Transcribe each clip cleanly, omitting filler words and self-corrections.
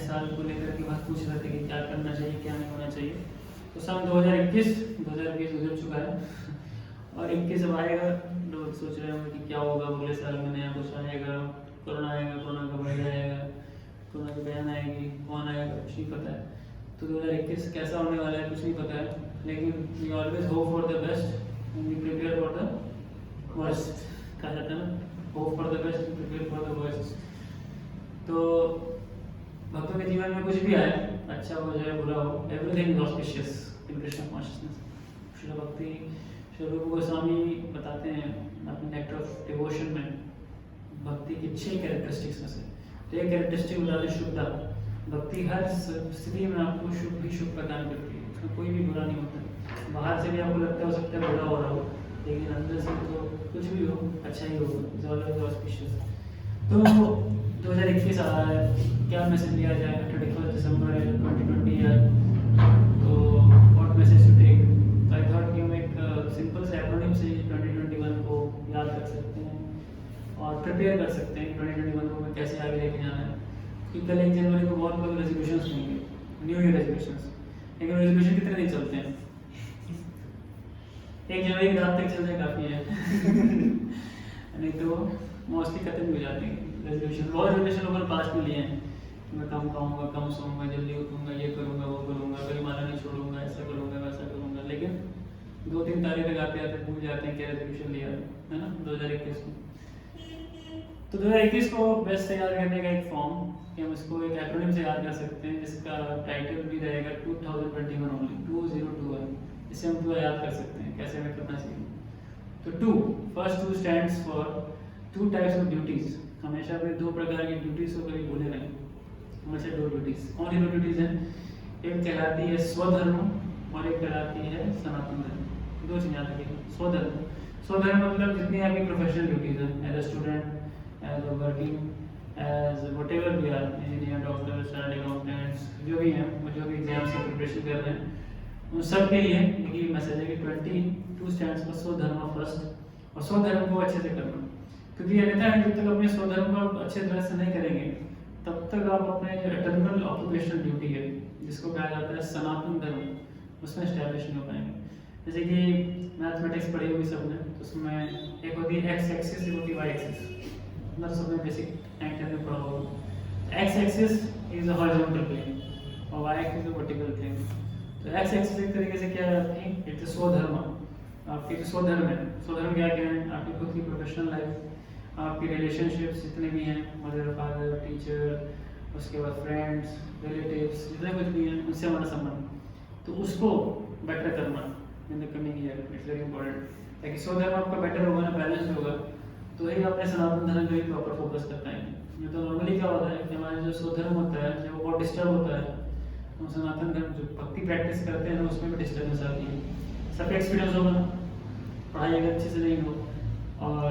साल को लेकर के बात पूछ रहे थे कि क्या करना चाहिए क्या नहीं होना चाहिए। तो सन 2021 गुजर चुका है और 21 अब आएगा। लोग सोच रहे होंगे कि क्या होगा अगले साल में, नया कुछ आएगा, कोरोना आएगा, कोरोना का बढ़ जाएगा, कोरोना की बहन आएगी, कौन आएगा, कुछ नहीं पता है। तो 2021 कैसा होने वाला है कुछ नहीं पता है, लेकिन we always hope for the best and we prepare for the worst. कहा जाता है ना, hope for the best and prepare for the worst. तो भक्तों के जीवन में कुछ भी आए, अच्छा हो जाए बुरा हो, everything is auspicious in Krishna consciousness. Srila भक्ति श्री रूप गोस्वामी बताते हैं अपने नेक्टर ऑफ डिवोशन में भक्ति की 6 कैरेक्टरिस्टिक्स में से। तो एक कैरेक्टरिस्टिक बताते हैं शुद्धता। भक्ति हर स्थिति में आपको शुभ ही शुभ प्रदान करती है, उसमें कोई भी बुरा नहीं होता। बाहर से भी आपको लगता हो सकता है बुरा हो रहा हो, लेकिन अंदर से तो कुछ भी हो अच्छा ही होगा, ऑस्पिशियस। तो 2021 आ रहा है, क्या मैसेज दिया जाए? 31 दिसंबर है, 2020 है, तो व्हाट मैसेज टू टेक? तो आई थॉट कि हम एक सिंपल से एक्रोनिम से 2021 को याद रख सकते हैं और प्रिपेयर कर सकते हैं 2021 को हमें कैसे आगे लेके जाना है। क्योंकि कल 1 जनवरी को बहुत लोग रेजोल्यूशंस होंगे, न्यू ईयर रेजोल्यूशंस, लेकिन रेजोल्यूशन कितने दिन चलते हैं? 1 जनवरी की रात तक चलते काफ़ी है नहीं तो मोस्टली खत्म हो जाते हैं रेजोल्यूशन। बहुत रेजोल्यूशन लोगों ने पास्ट में लिए हैं, मैं कम खाऊंगा, कम सोऊंगा, जल्दी उठूंगा, ये करूंगा, वो करूंगा, कभी माला नहीं छोड़ूंगा, ऐसा करूंगा, वैसा करूंगा, लेकिन 2-3 तारीख तक आते आते भूल जाते हैं क्या रेजोल्यूशन लिया है ना 2021 को। तो 2021 को बेस्ट से याद करने का एक फॉर्म कि हम इसको एक एक्रोनिम से याद कर सकते हैं, जिसका टाइटल भी रहेगा 2021 ओनली, 2021। इसे हम पूरा याद कर सकते हैं कैसे हमें करना चाहिए। तो first 2 stands for 2 types of duties. हमेशा अपने 2 प्रकार की ड्यूटीज को कभी भूले नहीं, हमेशा 2 ड्यूटीज। कौन सी 2 ड्यूटीज हैं? एक कहलाती है स्वधर्म और एक कहलाती है सनातन धर्म। 2 चीज़ याद रखिए। स्वधर्म मतलब जितनी आपकी प्रोफेशनल ड्यूटीज हैं, as a student, as a working, as whatever we are, engineer, doctor, chartered accountants, जो भी हैं, जो भी एग्जाम्स की प्रिपरेशन कर रहे हैं, उन सब के लिए एक ही मैसेज है कि 22 स्टैंड्स फॉर स्वधर्म फर्स्ट, और स्वधर्म को अच्छे से करना। क्योंकि ये रहता है जब तक अपने स्वधर्म को अच्छे तरह से नहीं करेंगे तब तक आप अपने जो एटर्नल ऑक्यूपेशनल ड्यूटी है, जिसको कहा जाता है सनातन धर्म, उसमें स्टैब्लिश नहीं हो पाएंगे। जैसे कि मैथमेटिक्स पढ़ी होगी सबने, तो उसमें एक होती है एक्स एक्सिस, एक होती है वाई एक्सिस, मतलब सबने बेसिक 9th में पढ़ा होगा। X axis is a horizontal plane और y axis is a vertical plane. तो एक्स एक्सिस एक तरीके से क्या है आपकी, इट इज स्वधर्म, आपकी जो स्वधर्म है। स्वधर्म क्या है? आपकी खुद की प्रोफेशनल लाइफ, आपकी रिलेशनशिप्स जितने भी हैं, मदर, फादर, टीचर, उसके बाद फ्रेंड्स, रिलेटिव्स, जितने कुछ भी हैं उनसे हमारा संबंध, तो उसको बेटर करना in the coming year it's very important. ताकि स्वधर्म आपका बेटर होगा ना, बैलेंस होगा, तो ही अपने सनातन धर्म पे भी प्रॉपर फोकस कर पाएंगे। नहीं तो नॉर्मली क्या होता है कि हमारा जो स्वधर्म होता है जब वो बहुत डिस्टर्ब होता है, हम सनातन धर्म जो भक्ति प्रैक्टिस करते हैं ना उसमें भी डिस्टर्बेंस आती है। सबका एक्सपीरियंस होगा ना, पढ़ाई अगर अच्छे से नहीं हो और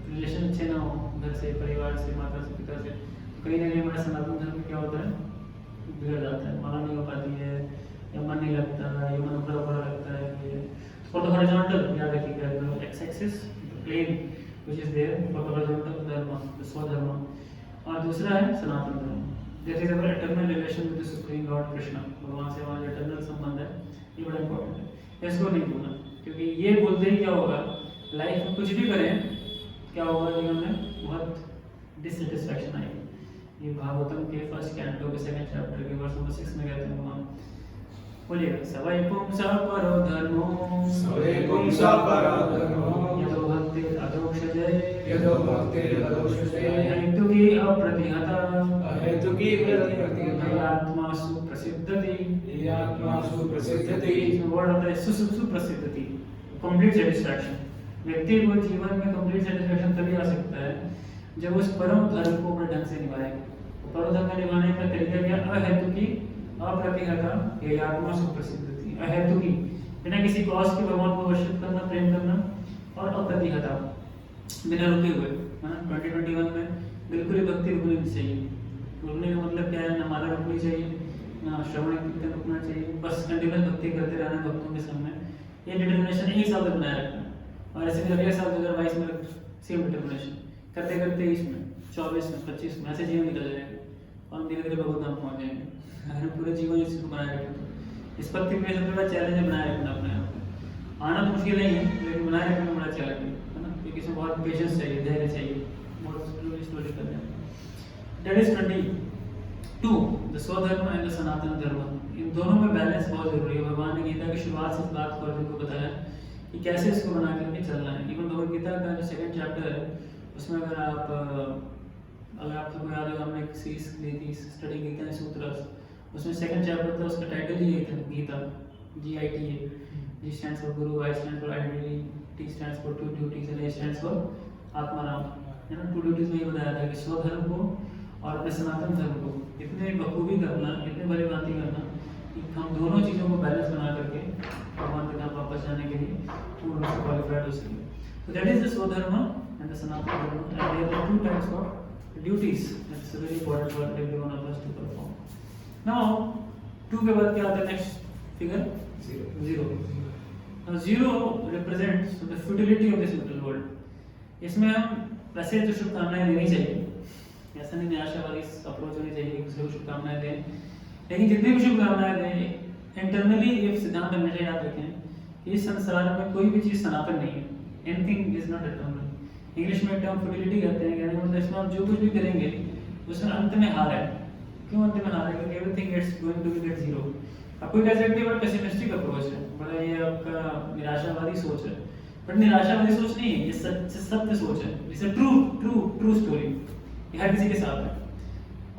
रिलेशन अच्छे ना हो घर से, परिवार से, माता से, पिता से, तो कहीं ना कहीं हमारा सनातन धर्म क्या होता है, बिगड़ जाता है, माला नहीं हो पाती है, या मन नहीं लगता है, या मन बुरा बुरा लगता है। ये फॉर द हॉरिजॉन्टल याद रखिएगा, the X axis plane which is there for the horizontal dharma, the swadharma, और दूसरा है सनातन धर्म। That is our eternal relation with the supreme Lord Krishna, भगवान से हमारा एटर्नल संबंध है, ये बड़ा इंपॉर्टेंट है, इसको नहीं भूलना। क्योंकि ये बोलते ही क्या होगा, लाइफ में कुछ भी करें क्या होगा, जीवन में बहुत डिससेटिस्फैक्शन आएगी। ये भागवतम के फर्स्ट कैंटो के 2nd चैप्टर के वर्स नंबर 6 में कहते हैं भगवान, बोलिएगा, सवै पुंसा परो धर्मो, सवै पुंसा परो धर्मो, यदो भक्ति अदोक्षजय, यदो भक्ति अदोक्षजय, हेतु की अप्रतिहता, हेतु की प्रतिहता, आत्मासु प्रसिद्धति, आत्मासु प्रसिद्धति। इसमें वर्ड होता है सुप्रसिद्धति, कंप्लीट सेटिस्फैक्शन। व्यक्ति को जीवन में कंप्लीट सेटिस्फैक्शन तभी आ सकता है जब उस परम धर्म को अपने ढंग से निभाएगा। परम धर्म को निभाने का तरीका क्या? अहेतु की अप्रतिहता, ये आत्मा सुप्रसिद्धति, अहेतु की, बिना किसी कॉज के भगवान को वर्शिप करना, प्रेम करना, और अप्रतिहता, बिना रुके हुए, है ना। 2021 में बिल्कुल ही भक्ति रुकनी नहीं चाहिए। रुकने का मतलब क्या है? ना माला रुकनी चाहिए, ना श्रवण कीर्तन रुकना चाहिए, बस कंटिन्यूस भक्ति करते रहना भक्तों के सामने। ये डिटर्मिनेशन एक साल तक बनाए रखना, और ऐसे भी अगले साल 2022 में सेम डिटर्मिनेशन करते करते 23 में, 24 में, 25 में ऐसे जीवन निकल जाएगा। और हम धीरे धीरे भगवत धाम पहुँच जाएंगे। अगर हम पूरे जीवन इसी को बनाए रखें तो इस पत्ती में सबसे बड़ा चैलेंज है बनाए रखना अपने आप को। आना तो मुश्किल नहीं है, लेकिन बनाए रखना बड़ा चैलेंज है ना, क्योंकि इसमें बहुत पेशेंस चाहिए, धैर्य चाहिए, बहुत स्लोली करना है। That is 22 the swadharma and the sanatan धर्म। इन दोनों में बैलेंस बहुत जरूरी है। भगवान ने गीता की शुरुआत से इस बात को अर्जुन को बताया कि कैसे इसको बना करके चलना है। इवन भगवद गीता का जो 2nd चैप्टर है उसमें अगर आपको याद होगा, हमने एक सीरीज ली थी स्टडी गीता सूत्र, उसमें 2nd चैप्टर था, उसका टाइटल ही था Gita, GITA। G stands for Guru, I stands for identity, T stands for two duties and A stands for Atmaram, है ना। 2 ड्यूटीज में ये बताया था कि स्वधर्म को और अपने सनातन धर्म को इतने बखूबी करना, इतने बड़े बातें करना कि हम दोनों चीज़ों को बैलेंस बना करके भगवान के नाम वापस जाने के लिए पूर्ण रूप से क्वालिफाइड हो सके। तो that is the swadharma and the sanatan dharma, and there are 2 types of duties that's very important for everyone of us to perform. Now 2 के बाद क्या आता है next figure? 0। Now 0 represents the futility of this material world। इसमें हम वैसे तो शुभकामनाएं देनी चाहिए, ऐसा नहीं निराशावादी अप्रोच होनी चाहिए कि दूसरे को शुभकामनाएं दें, लेकिन जितनी भी शुभकामनाएं दें इंटरनली एक सिद्धांत हमेशा याद रखें कि इस संसार में कोई भी चीज़ सनातन नहीं है। Anything is not eternal. English में टर्म फर्टिलिटी कहते हैं, यानी मतलब इसमें आप जो कुछ भी करेंगे उसमें अंत में हार है। क्यों अंत में हार है? क्योंकि everything it's going to be get 0। आप कोई कह सकते हैं बड़ा पेसिमिस्टिक अप्रोच है, बड़ा ये आपका निराशावादी सोच है, बट निराशावादी सोच नहीं है, ये सत्य सोच है। इट्स अ ट्रू स्टोरी, ये हर किसी के साथ है।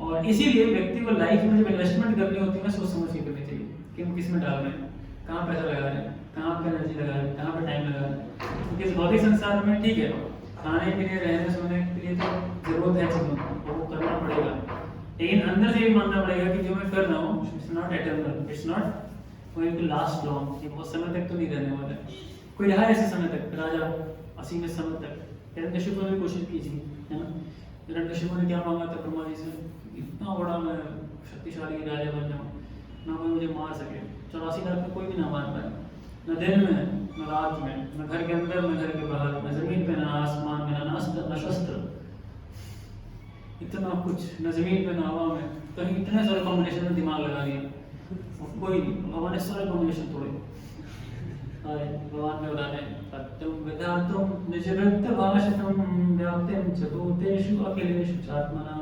और इसीलिए व्यक्ति को लाइफ में जब इन्वेस्टमेंट करनी होती है ना, सोच समझ के करनी चाहिए कि हम किस में डाल रहे हैं, कहाँ पैसा लगा रहे हैं, कहाँ पे एनर्जी लगा रहे हैं, कहाँ पे टाइम लगा रहे हैं। क्योंकि इस भौतिक संसार में ठीक है, खाने के लिए, रहने सोने के लिए तो जरूरत है चीज़ों को, वो करना पड़ेगा, लेकिन अंदर से ये मानना पड़ेगा कि जो मैं कर रहा हूँ it's not eternal, it's not going to last long. ये बहुत समय तक तो नहीं रहने वाला है। कोई रहा ऐसे समय तक, राजा असीमित समय तक। हिरण्यकशिपु ने भी कोशिश की थी, है ना। हिरण्यकशिपु ने क्या मांगा था ब्रह्मा जी से? इतना बड़ा मैं शक्तिशाली राजा बन जाऊँ, ना कोई मुझे मार सके, 84 लाख में कोई भी ना मार पाए, न दिन में न रात में, न घर के अंदर न घर के बाहर, न जमीन पे न आसमान में, न अस्त्र न शस्त्र, इतना कुछ, न जमीन पे न हवा में, कहीं इतने सारे कॉम्बिनेशन में दिमाग लगा दिया, कोई नहीं। भगवान ने सारे कॉम्बिनेशन तोड़े। भगवान ने बताते हैं सत्यम विधातुम निजरक्त भाषितम व्याप्तिम च भूतेषु अखिलेषु चात्मना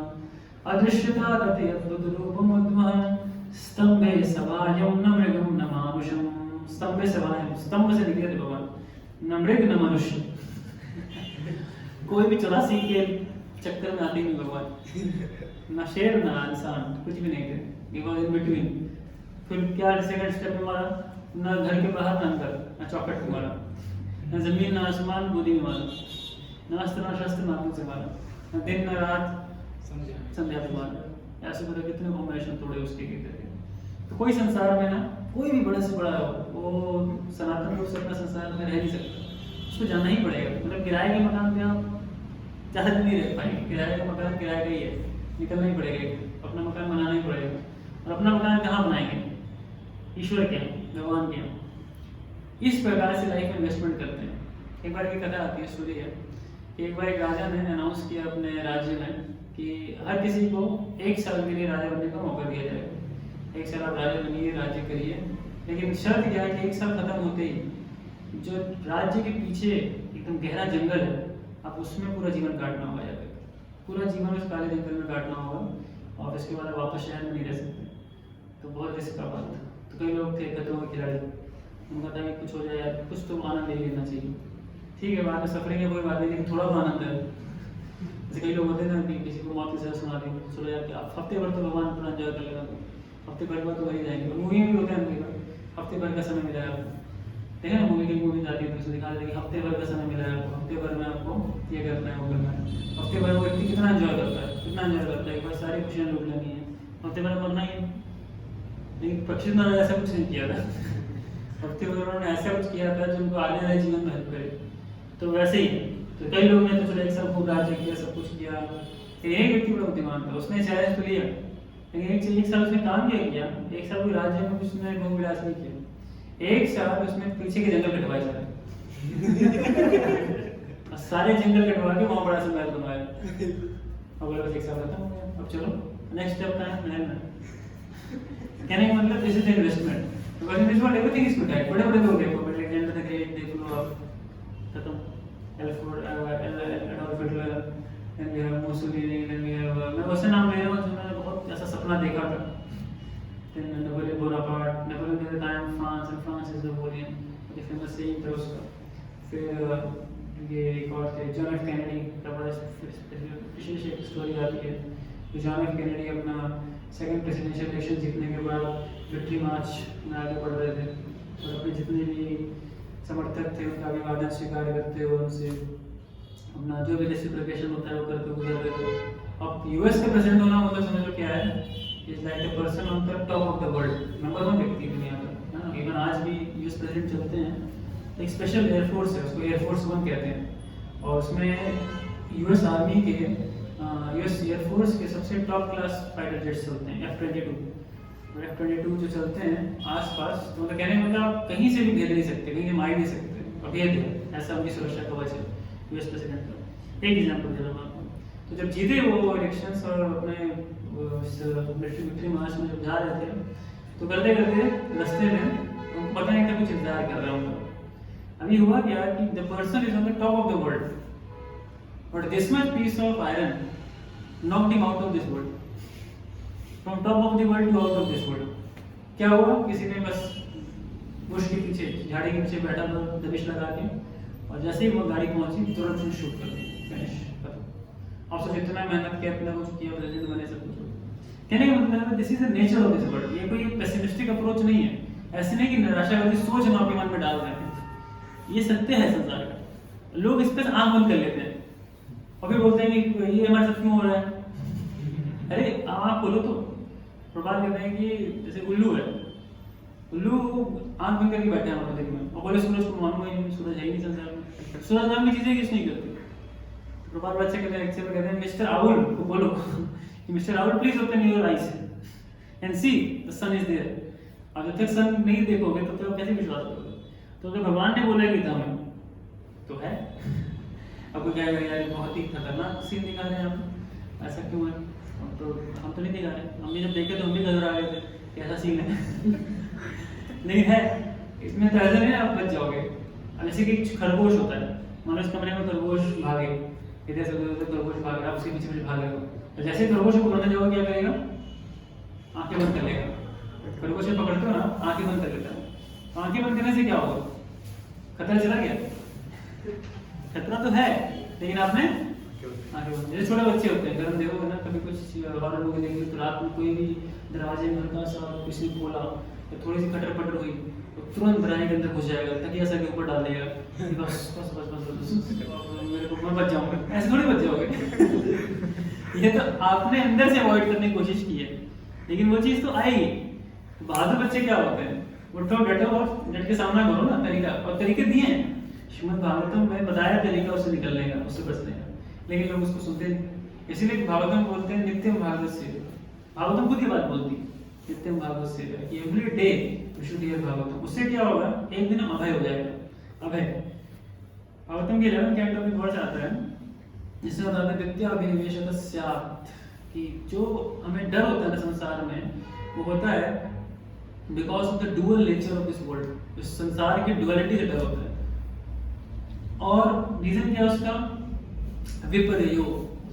अदृश्यता तते अद्भुत रूपम उद्मः स्तंभे सभायं न मृगं न मानुषं। स्तंभे सभायं, स्तंभ से निकले थे भगवान, न मृग न मनुष्य। कोई भी 84 के चक्कर में आते नहीं भगवान, ना शेर ना इंसान, कुछ भी नहीं थे, ही वाज इन बिटवीन। फिर क्या सेकंड स्टेप में मारा? ना घर के बाहर ना अंदर, ना चौखट पे मारा, ना जमीन ना आसमान गोदी में मारा, ना अस्त्र ना शस्त्र नाखून से मारा, ना दिन ना रात संध्या पे मारा। ऐसे मतलब कितने कॉम्बिनेशन तोड़े उसके गीता के। तो कोई संसार में ना, कोई भी बड़े से बड़ा हो, वो सनातन रूप से अपना संसार में रह नहीं सकता, उसको जाना ही पड़ेगा। मतलब किराए के मकान पे आप ज़्यादा दिन नहीं रह पाएंगे, किराए का मकान किराए का ही है, निकलना ही पड़ेगा, अपना मकान बनाना ही पड़ेगा। और अपना मकान कहाँ बनाएंगे? ईश्वर के यहाँ, भगवान के यहाँ। इस प्रकार से लाइफ में इन्वेस्टमेंट करते हैं। एक बार की कथा आती है, स्टोरी है कि एक बार एक राजा ने अनाउंस किया अपने राज्य में कि हर किसी को 1 साल के लिए राजा बनने का मौका दिया जाएगा। 1 साल आप राजा बनिए, राज्य करिए, लेकिन शर्त क्या है कि 1 साल खत्म होते ही जो राज्य के पीछे एकदम गहरा जंगल है, आप उसमें पूरा जीवन काटना होगा, जाकर पूरा जीवन उस काले जंगल में काटना होगा, और इसके बाद आप वापस शहर में नहीं रह सकते। तो बहुत रिस्क का बात था। तो कई लोग थे खतरों के खिलाड़ी, उनका था कि कुछ हो जाए यार, कुछ तो आनंद ले लेना चाहिए। ठीक है, बाद में सफरिंग है कोई बात नहीं, लेकिन थोड़ा तो आनंद है। जैसे कई लोग होते हैं ना कि किसी को मौत की सजा सुना दी, चलो यार आप हफ्ते भर तो भगवान पूरा एंजॉय कर लेगा, हफ्ते भर बाद तो वही जाएंगे। मूवी में भी होता है कई बार, हफ्ते भर का समय मिला है आपको, देखा ना मूवी की मूवी जाती है तो उसको दिखा देते कि हफ्ते भर का समय मिला है आपको, हफ्ते भर में आपको ये करना है वो करना है। हफ्ते भर वो व्यक्ति कितना एंजॉय करता है, कितना एंजॉय करता है, एक बार सारी खुशियाँ लूट लेनी है, हफ्ते भर मरना ही है। लेकिन पक्षी ने ऐसा कुछ नहीं किया था। हफ्ते भर उन्होंने ऐसा कुछ किया था जो उनको आने वाले जीवन में हेल्प करे। तो वैसे ही तो कई लोगों ने तो चलो 1 साल खूब राज्य किया, सब कुछ किया, एक व्यक्ति बड़ा बुद्धिमान था, उसने चैलेंज तो लिया, लेकिन 1 साल उसने काम किया, 1 साल कोई राज्य में कुछ उसने भोग विलास नहीं किया। 1 साल उसने पीछे के जंगल कटवाए सारे। सारे जंगल कटवा के वहाँ बड़ा सा महल बनवाया, और बस 1 साल खत्म हो गया। अब चलो नेक्स्ट स्टेप का है महल में। कहने का मतलब this is investment, because in this world everything is to बड़े बड़े लोग देखो, but Alexander the great they flow up, खत्म। Adolf Hitler, then we have Mussolini, then we have, मैं वैसे नाम ले रहा हूँ जिन्होंने बहुत ऐसा सपना देखा था। देन नेपोलियन बोनापार्ट, नेपोलियन के time France, and France is Napoleon, ये फेमस सेइंग था उसका। फिर ये एक और थे जॉन एफ कैनेडी का बड़ा विशेष एक स्टोरी आती है कि जॉन एफ कैनेडी अपना सेकंड प्रेसिडेंशियल इलेक्शन जीतने के बाद विक्ट्री मार्च में आगे बढ़ रहे थे और अपने जितने भी समर्थक थे उनका अभिवादन स्वीकार करते हुए उनसे अपना जो भी रेसिप्रोकेशन होता है वो करके गुजर रहे थे। अब यूएस का प्रेसिडेंट होना मतलब समझ लो क्या है, is like a person on the top of the world, number 1 व्यक्ति दुनिया का, है ना। इवन आज भी यूएस प्रेसिडेंट चलते हैं, एक स्पेशल एयरफोर्स है, उसको एयरफोर्स 1 कहते हैं, और उसमें यूएस आर्मी के यूएस एयरफोर्स के सबसे टॉप क्लास फाइटर जेट्स चलते हैं, F-22। और F-22 जो चलते हैं आसपास, तो मतलब कहने का मतलब आप कहीं से भी घेर नहीं सकते, कहीं से मार नहीं सकते, और घेर दिया, ऐसा उनकी सुरक्षा कवच है यूएस प्रेसिडेंट का। एक एग्जाम्पल दे रहा हूँ आपको। तो जब जीते वो इलेक्शंस और अपने विक्ट्री मार्च में जब जा रहे थे, तो करते करते रास्ते में उनको पता नहीं था कुछ इंतजार कर रहा हूँ। अभी हुआ क्या कि the person is on the top of the world, but this much piece of iron knocked him out of this world, from top of the world to out of this world। क्या हुआ, किसी ने बस Bush के पीछे, झाड़ी के पीछे बैठा था दबिश लगा के, और जैसे ही वो गाड़ी पहुंची तुरंत से शूट कर दी, फिनिश, खत्म। आप सोचो इतना मेहनत किया, इतना कुछ किया, प्रेसिडेंट बने, सब कुछ। कहने का मतलब है this is the nature of this world. ये कोई पेसिमिस्टिक अप्रोच नहीं है, ऐसे नहीं कि निराशावादी सोच हम आपके मन में डाल रहे हैं, ये सत्य है संसार का। लोग इस पर आंख बंद कर लेते हैं और फिर बोलते हैं कि ये हमारे साथ क्यों हो रहा है। अरे आप बोलो तो प्रभात कहते हैं कि जैसे उल्लू है, उल्लू आंख बंद करके बैठे हैं हमारे दिल में, और बोले सूरज को मानूंगा ही नहीं, सूरज है ही नहीं संसार में, सूरज नाम की चीजें किस नहीं करती। प्रभात बच्चे कहते हैं, लेक्चर में कहते हैं मिस्टर आउल को बोलो कि mister owl please open your eyes and see the sun is there. अब जब तक सन नहीं देखोगे तो आप कैसे विश्वास करोगे। तो जब भगवान ने बोला गीता में तो है। अब कोई कहेगा यार बहुत ही खतरनाक सीन दिखा रहे हैं आप, ऐसा क्यों है। तो हम तो नहीं दिखा रहे, हमने जब देखे तो हम भी घबरा गए थे कि ऐसा सीन है नहीं है इसमें, तो ऐसा नहीं आप बच जाओगे। अब जैसे कि खरगोश होता है, मान लो इस कमरे में खरगोश भागे, इधर से उधर खरगोश भाग रहा है, उसके पीछे पीछे भाग रहे हो, तो जैसे खरगोश को पकड़ने जाओगे क्या करेगा, आंखें बंद कर लेगा। खरगोश से पकड़ते हो ना, आंखें बंद कर लेता है। आंखें बंद करने से क्या होगा, खतरा चला गया। खतरा तो है लेकिन आपने आगे बढ़। जैसे छोटे बच्चे होते हैं, अगर हम देखोगे ना कभी कुछ हॉरर मूवी देखेंगे तो रात में कोई भी दरवाजे में हल्का सा किसी ने खोला या थोड़ी सी खटर पटर हुई तो तुरंत दरवाजे के अंदर घुस जाएगा, तकिया सा के ऊपर डाल देगा, बस बस बस बस बस मेरे को मैं बच जाऊंगा। ऐसे थोड़ी बच जाओगे ये तो आपने अंदर से अवॉइड करने की कोशिश की है, लेकिन वो चीज़ तो आएगी। बहादुर बच्चे क्या होते हैं, उठो डटो और डट के सामना करो ना, तरीका और तरीके दिए हैं श्रीमद् भागवतम में, बताया तरीका उससे निकलने का, उससे बचने का, लेकिन लोग उसको सुनते नहीं। इसीलिए भागवतम बोलते हैं नित्यम भागवत सेवा। भागवतम खुद ये बात बोलती है नित्यम भागवत सेवा, कि every day you should hear Bhagavatam. उससे क्या होगा, एक दिन अभय हो जाएगा। अभय भागवतम के 11 कैंटो में बहुत आता है, जिसमें बताते हैं विद्या अभिनिवेशक स्यात्, कि जो हमें डर होता है ना संसार में, वो होता है because of the dual nature of this world. इस संसार की डुअलिटी से डर होता है। और रीजन क्या है उसका, विपर्यो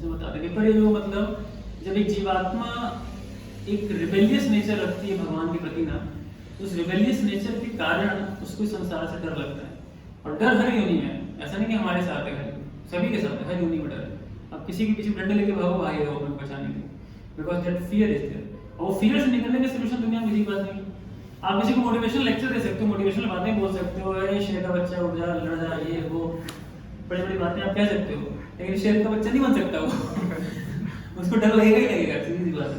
जो बताते हैं। विपर्यो मतलब जब एक जीवात्मा एक रिबेलियस नेचर रखती है भगवान के प्रति ना, तो उस रिबेलियस नेचर के कारण उसको संसार से डर लगता है। और डर हर योनि में है, ऐसा नहीं कि हमारे साथ है, सभी के साथ है, हर योनि में डर है। अब किसी के पीछे डंडे लेके भागो, भागेगा वो अपने बचाने के, because that fear is there. और वो फियर से निकलने का सलूशन दुनिया में किसी के पास नहीं। आप किसी को मोटिवेशनल लेक्चर दे सकते हो, मोटिवेशनल बातें बोल सकते हो, अरे शेर का बच्चा उठ जा, लड़ जा, ये वो बड़ी बड़ी बातें आप कह सकते हो, लेकिन शेर का बच्चा नहीं बन सकता वो उसको डर लगेगा ही लगेगा, सीधी सी बात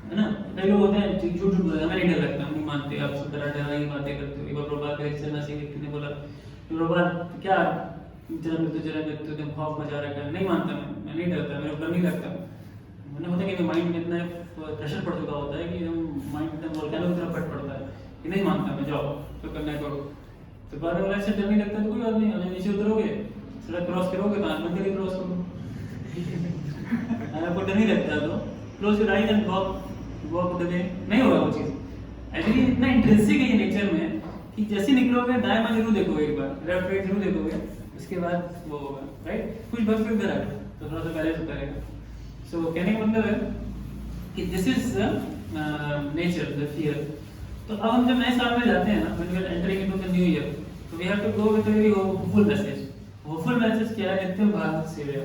है ना। कई लोग होते हैं झूठ झूठ बोलते हैं, हमें नहीं डर लगता, हम नहीं मानते, आप सब डरा डरा की बातें करते हो। एक बार प्रभात के लेक्चर में ऐसे व्यक्ति ने बोला, प्रभात क्या जरा मृत्यु तुम खौफ मचा रखा है, नहीं मानता मैं नहीं डरता, मेरे को डर नहीं लगता। मैंने होता है कि माइंड में इतना प्रेशर पड़ चुका होता है कि हम माइंड एकदम वोल्केनो की तरफ फट पड़ता है कि नहीं मानता मैं, जाओ तो करना है करो। तो बार बार ऐसे डर नहीं लगता तो कोई बात नहीं, अगर नीचे उतरोगे, सड़क क्रॉस करोगे तो आंख बंद करके क्रॉस करो। अगर आपको डर नहीं लगता तो close your eyes and go up the way, नहीं होगा वो चीज़। एक्चुअली इतना इंट्रिंसिक है ये नेचर में कि जैसे निकलोगे दाएं बाएं जरूर देखोगे, एक बार लेफ्ट राइट जरूर देखोगे, उसके बाद वो होगा, राइट। कुछ वक्त फिर इधर आएगा तो थोड़ा सा पहले से करेगा। सो कहने का मतलब है कि this is nature, the fear. तो अब हम जब नए साल में जाते हैं ना, when we are entering into the new year, तो we have to go with a very hopeful message. Hopeful message क्या है? नित्यम भागवत सेवया,